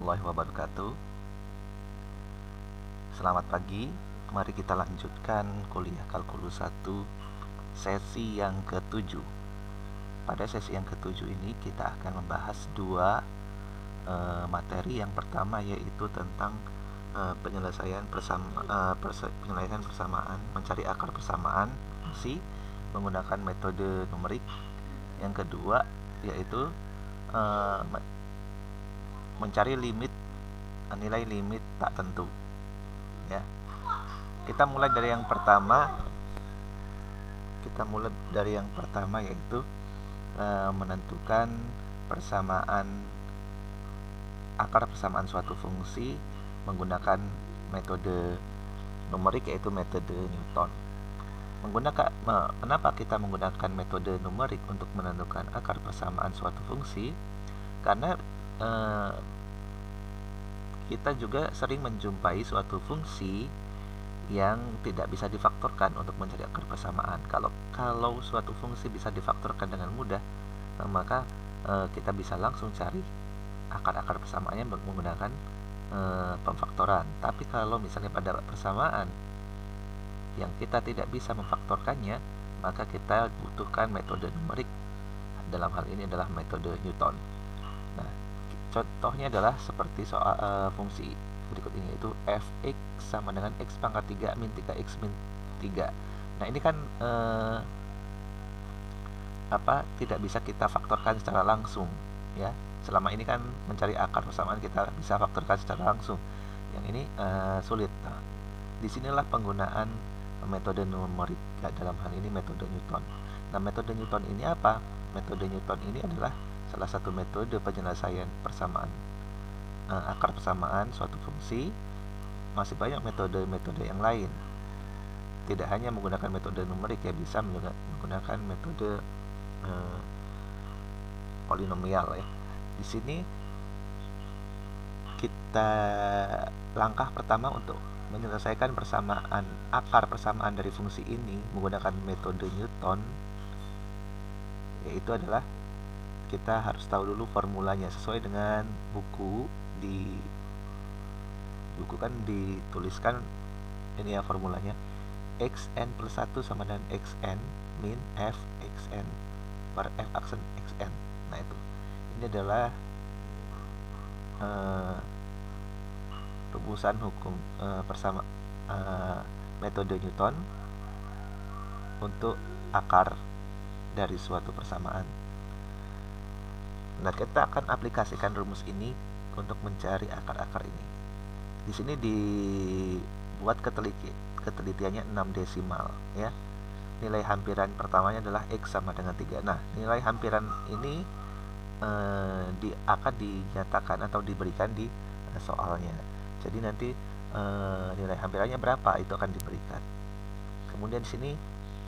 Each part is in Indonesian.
warahmatullahi wabarakatuh. Selamat pagi. Mari kita lanjutkan kuliah kalkulus 1 sesi yang ke-7. Pada sesi yang ke-7 ini kita akan membahas dua materi. Yang pertama yaitu tentang penyelesaian persamaan, mencari akar persamaan fungsi menggunakan metode numerik. Yang kedua yaitu mencari nilai limit tak tentu. Ya. Kita mulai dari yang pertama. Yaitu menentukan akar persamaan suatu fungsi menggunakan metode numerik, yaitu metode Newton. Kenapa kita menggunakan metode numerik untuk menentukan akar persamaan suatu fungsi? Karena kita juga sering menjumpai suatu fungsi yang tidak bisa difaktorkan untuk mencari akar persamaan. Kalau suatu fungsi bisa difaktorkan dengan mudah, maka kita bisa langsung cari akar-akar persamaannya menggunakan pemfaktoran. Tapi kalau misalnya pada persamaan yang kita tidak bisa memfaktorkannya, maka kita butuhkan metode numerik. Dalam hal ini adalah metode Newton. Nah, contohnya adalah seperti soal fungsi berikut ini, yaitu fx sama dengan x pangkat 3 min 3x min 3. Nah, ini kan tidak bisa kita faktorkan secara langsung, ya. Selama ini kan mencari akar persamaan kita bisa faktorkan secara langsung. Yang ini sulit. Nah, disinilah penggunaan metode numerik, dalam hal ini metode Newton. Nah, metode Newton ini apa? Metode Newton ini adalah salah satu metode penyelesaian akar persamaan suatu fungsi. Masih banyak metode-metode yang lain. Tidak hanya menggunakan metode numerik, ya, bisa menggunakan metode polinomial, ya. Di sini kita langkah pertama untuk menyelesaikan akar persamaan dari fungsi ini menggunakan metode Newton, yaitu adalah kita harus tahu dulu formulanya. Sesuai dengan buku kan dituliskan ini, ya, formulanya. Xn plus 1 sama dengan Xn min f Xn per f aksen Xn. Nah, itu ini adalah rumusan hukum metode Newton untuk akar dari suatu persamaan. Nah, kita akan aplikasikan rumus ini untuk mencari akar-akar ini. Di sini dibuat ketelitiannya 6 desimal, ya. Nilai hampiran pertamanya adalah x sama dengan 3. Nah, nilai hampiran ini akan dinyatakan atau diberikan di soalnya. Jadi nanti nilai hampirannya berapa itu akan diberikan. Kemudian di sini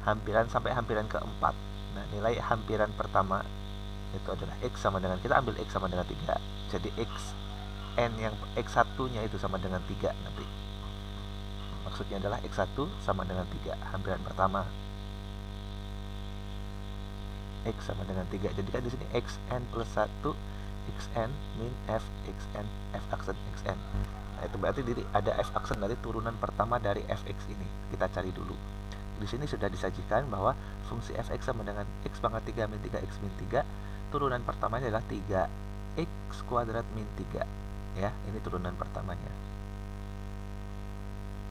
hampiran sampai hampiran keempat. Nah, nilai hampiran pertama itu adalah x sama dengan, kita ambil x sama dengan 3. Jadi xn yang x1 nya itu sama dengan 3 nanti. Maksudnya adalah x1 sama dengan 3, hampiran pertama. X sama dengan 3. Jadi kan di sini xn plus 1 xn min f xn f aksen xn. Nah, itu berarti ada f aksen dari turunan pertama dari fx ini. Kita cari dulu. Di sini sudah disajikan bahwa fungsi fx sama dengan x pangkat 3 min 3x min 3. Turunan pertamanya adalah 3x kuadrat min 3. Ya, ini turunan pertamanya.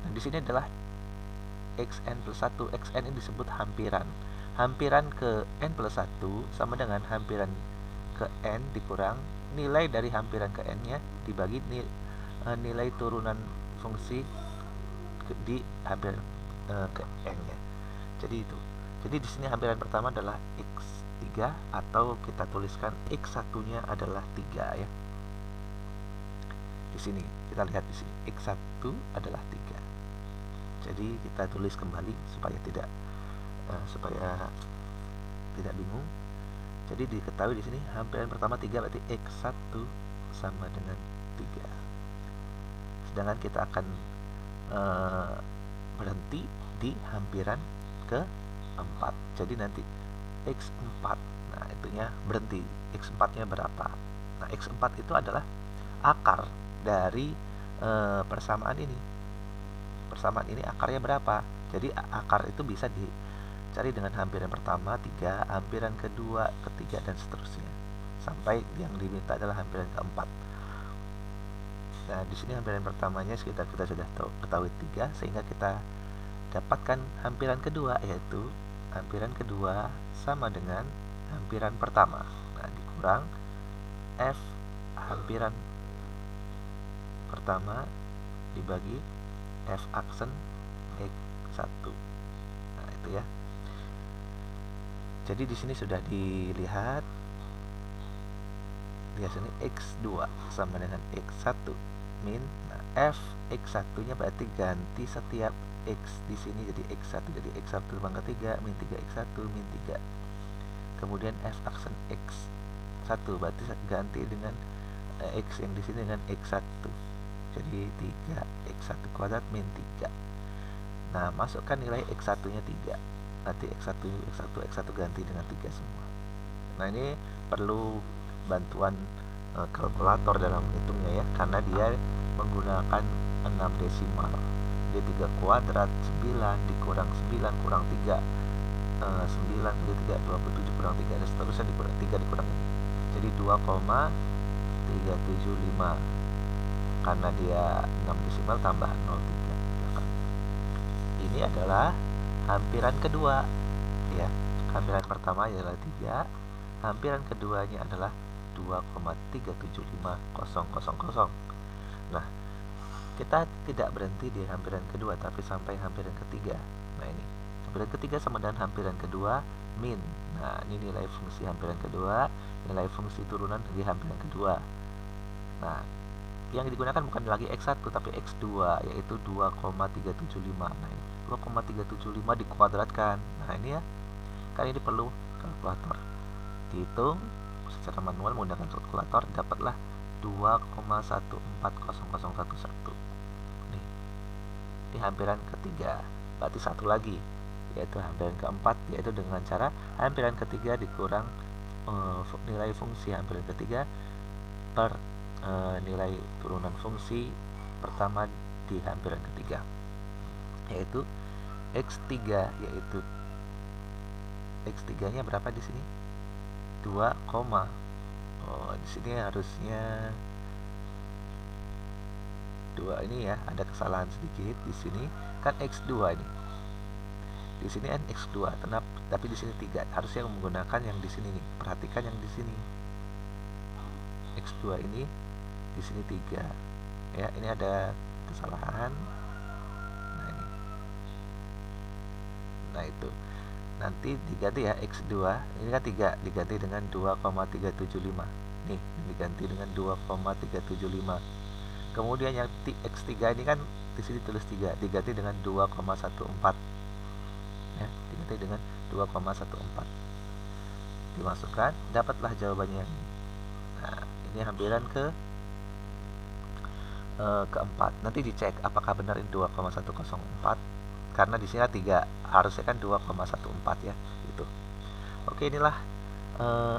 Nah, di sini adalah xn plus 1. Xn ini disebut hampiran. Hampiran ke n plus 1 sama dengan hampiran ke n dikurang nilai dari hampiran ke n-nya dibagi nilai turunan fungsi di hampiran ke n-nya. Jadi itu. Jadi di sini hampiran pertama adalah x3, atau kita tuliskan x1-nya adalah 3, ya. Di sini kita lihat, di sini x1 adalah 3. Jadi kita tulis kembali supaya tidak bingung. Jadi diketahui di sini hampiran pertama 3, berarti x1 sama dengan 3. Sedangkan kita akan berhenti di hampiran ke-4. Jadi nanti x4. Nah, itunya berhenti. x4-nya berapa? Nah, x4 itu adalah akar dari persamaan ini. Persamaan ini akarnya berapa? Jadi akar itu bisa dicari dengan hampiran pertama 3, hampiran kedua, ketiga, dan seterusnya sampai yang diminta adalah hampiran keempat. Nah, di sini hampiran pertamanya kita sudah ketahui 3, sehingga kita dapatkan hampiran kedua, yaitu hampiran kedua sama dengan hampiran pertama. Nah, dikurang F hampiran pertama dibagi F aksen X1. Nah, itu ya. Jadi di sini sudah dilihat di sini X2 sama dengan X1 min. Nah, F X1 nya berarti ganti setiap X di sini jadi X1, jadi X1 pangkat 3 min 3 X1 min 3. Kemudian F aksen X1 berarti ganti dengan X yang di sini dengan X1, jadi 3 X1 kuadrat min 3. Nah, masukkan nilai X1 nya 3, nanti X1 ganti dengan 3 semua. Nah, ini perlu bantuan kalkulator dalam menghitungnya ya, karena dia menggunakan 6 desimal. Jadi 3 kuadrat 9 dikurang 9 kurang 3 9 kali 3 27 kurang 3 dan seterusnya dikurang 3 dikurang ini. Jadi 2,375 karena dia 6 desimal tambah 0,3. Ini adalah hampiran kedua ya. Hampiran pertama adalah 3, hampiran keduanya adalah 2,37500. Nah, kita tidak berhenti di hampiran kedua tapi sampai hampiran ketiga. Nah, ini hampiran ketiga sama dengan hampiran kedua min. Nah, ini nilai fungsi hampiran kedua, nilai fungsi turunan di hampiran kedua. Nah, yang digunakan bukan lagi X1 tapi X2, yaitu 2,375. Nah, ini 2,375 dikuadratkan. Nah, ini ya, kan ini perlu kalkulator. Dihitung secara manual menggunakan kalkulator, dapatlah 2,140011. Nih, di hampiran ketiga. Berarti satu lagi, yaitu hampiran keempat, yaitu dengan cara hampiran ketiga dikurang nilai fungsi hampiran ketiga per nilai turunan fungsi pertama di hampiran ketiga, yaitu X3, yaitu X3 nya berapa di sini? 2, di sini harusnya 2 ini ya, ada kesalahan sedikit di sini. Kan X2 ini. Di sini kan X2, tapi di sini 3. Harusnya menggunakan yang di sini nih. Perhatikan yang di sini. X2 ini di sini 3. Ya, ini ada kesalahan. Nah, ini. Nah, itu. Nanti diganti ya X2, ini kan 3 diganti dengan 2,375. Nih, diganti dengan 2,375. Kemudian yang X3 ini kan di sini tulis 3, diganti dengan 2,14. Ya, diganti dengan 2,14. Dimasukkan, dapatlah jawabannya. Nah, ini hampiran keempat. Nanti dicek apakah benar ini 2,104. Karena di sini 3, harusnya kan 2,14 ya, gitu. Oke, inilah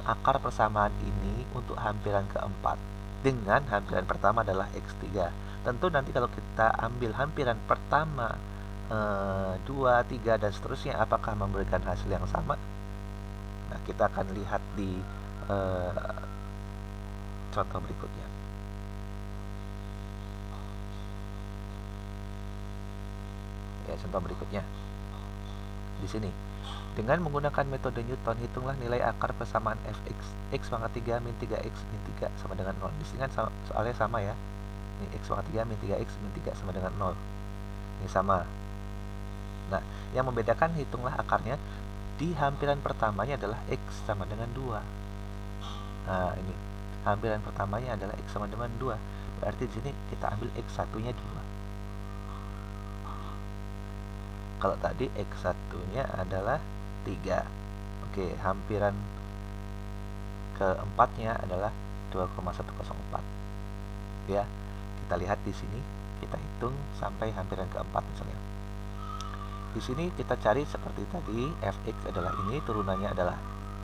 akar persamaan ini untuk hampiran keempat dengan hampiran pertama adalah X3. Tentu nanti kalau kita ambil hampiran pertama 2, 3 dan seterusnya, apakah memberikan hasil yang sama? Nah, kita akan lihat di contoh berikutnya. Ya, contoh berikutnya di sini, dengan menggunakan metode Newton, hitunglah nilai akar persamaan fx x pangkat 3 min 3x min 3 sama dengan 0. Di sini kan soalnya sama ya, ini x pangkat 3 min 3x min 3 sama dengan 0. Ini sama. Nah, yang membedakan, hitunglah akarnya. Di hampiran pertamanya adalah x sama dengan 2. Nah, ini hampiran pertamanya adalah x sama dengan 2. Berarti di sini kita ambil x1 nya 2. Kalau tadi X1 nya adalah 3. Oke, hampiran keempatnya adalah 2,104. Ya, kita lihat di sini, kita hitung sampai hampiran keempat misalnya. Di sini kita cari seperti tadi, fx adalah ini, turunannya adalah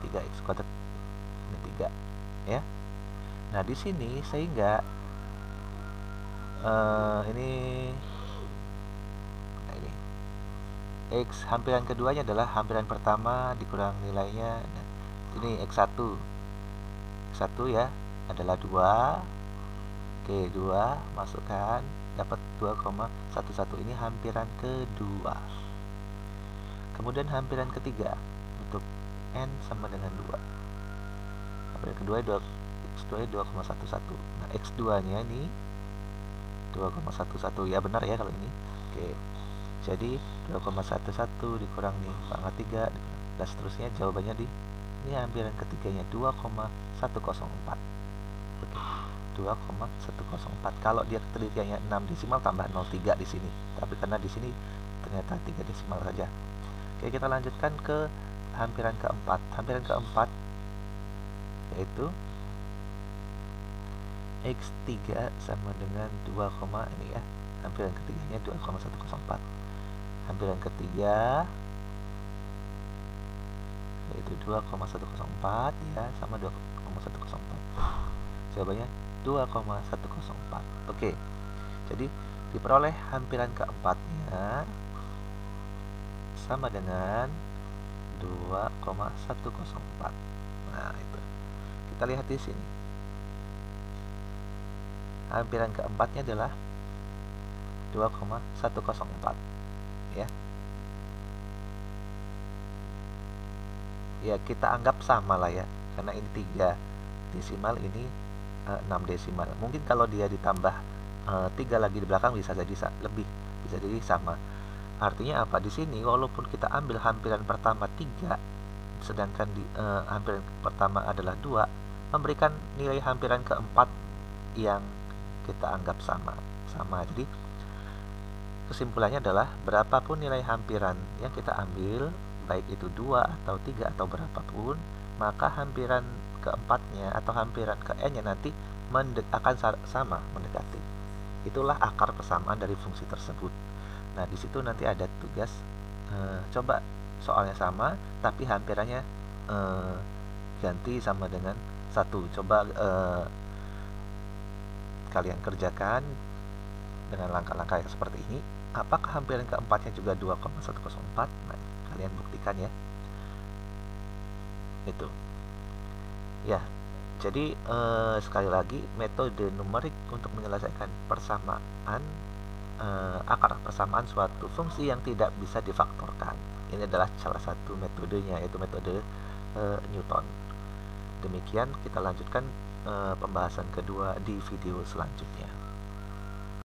3x kuadrat min 3 ya. Nah, di sini sehingga Ini X hampiran keduanya adalah hampiran pertama dikurang nilainya. Nah, ini X1 ya adalah 2. Oke, 2 masukkan, dapat 2,11. Ini hampiran kedua. Kemudian hampiran ketiga untuk N sama dengan 2. Hampiran kedua X2 2,11. Nah, X2 nya ini 2,11. Ya benar ya kalau ini. Oke, jadi 2,11 dikurang nih pangkat 3 dan seterusnya, jawabannya di ini hampiran ketiganya 2,104. Oke, 2,104. Kalau dia ketelitiannya 6 desimal tambah 0,3 di sini, tapi karena di sini ternyata 3 desimal saja. Oke, kita lanjutkan ke hampiran keempat. Hampiran keempat yaitu X3 sama dengan 2, ini ya, hampiran ketiganya 2,104. Hampiran ketiga yaitu 2,104 ya, sama 2,104. Jawabannya 2,104. Oke, jadi diperoleh hampiran keempatnya sama dengan 2,104. Nah, itu kita lihat di sini. Hampiran keempatnya adalah 2,104 ya. Ya, kita anggap sama lah ya, karena ini 3 desimal, ini 6 desimal. Mungkin kalau dia ditambah 3 lagi di belakang bisa jadi lebih, bisa jadi sama. Artinya apa? Di sini walaupun kita ambil hampiran pertama 3, sedangkan di hampiran pertama adalah 2, memberikan nilai hampiran keempat yang kita anggap sama. Jadi kesimpulannya adalah berapapun nilai hampiran yang kita ambil, baik itu 2 atau 3 atau berapapun, maka hampiran keempatnya atau hampiran ke N-nya nanti akan sama, mendekati. Itulah akar persamaan dari fungsi tersebut. Nah, di situ nanti ada tugas coba soalnya sama tapi hampirannya ganti sama dengan 1. Coba kalian kerjakan dengan langkah-langkah yang seperti ini. Apakah hampiran keempatnya juga 2,104? Nah, kalian buktikan ya. Itu ya. Jadi sekali lagi, metode numerik untuk menyelesaikan persamaan akar persamaan suatu fungsi yang tidak bisa difaktorkan, ini adalah salah satu metodenya, yaitu metode Newton. Demikian, kita lanjutkan pembahasan kedua di video selanjutnya.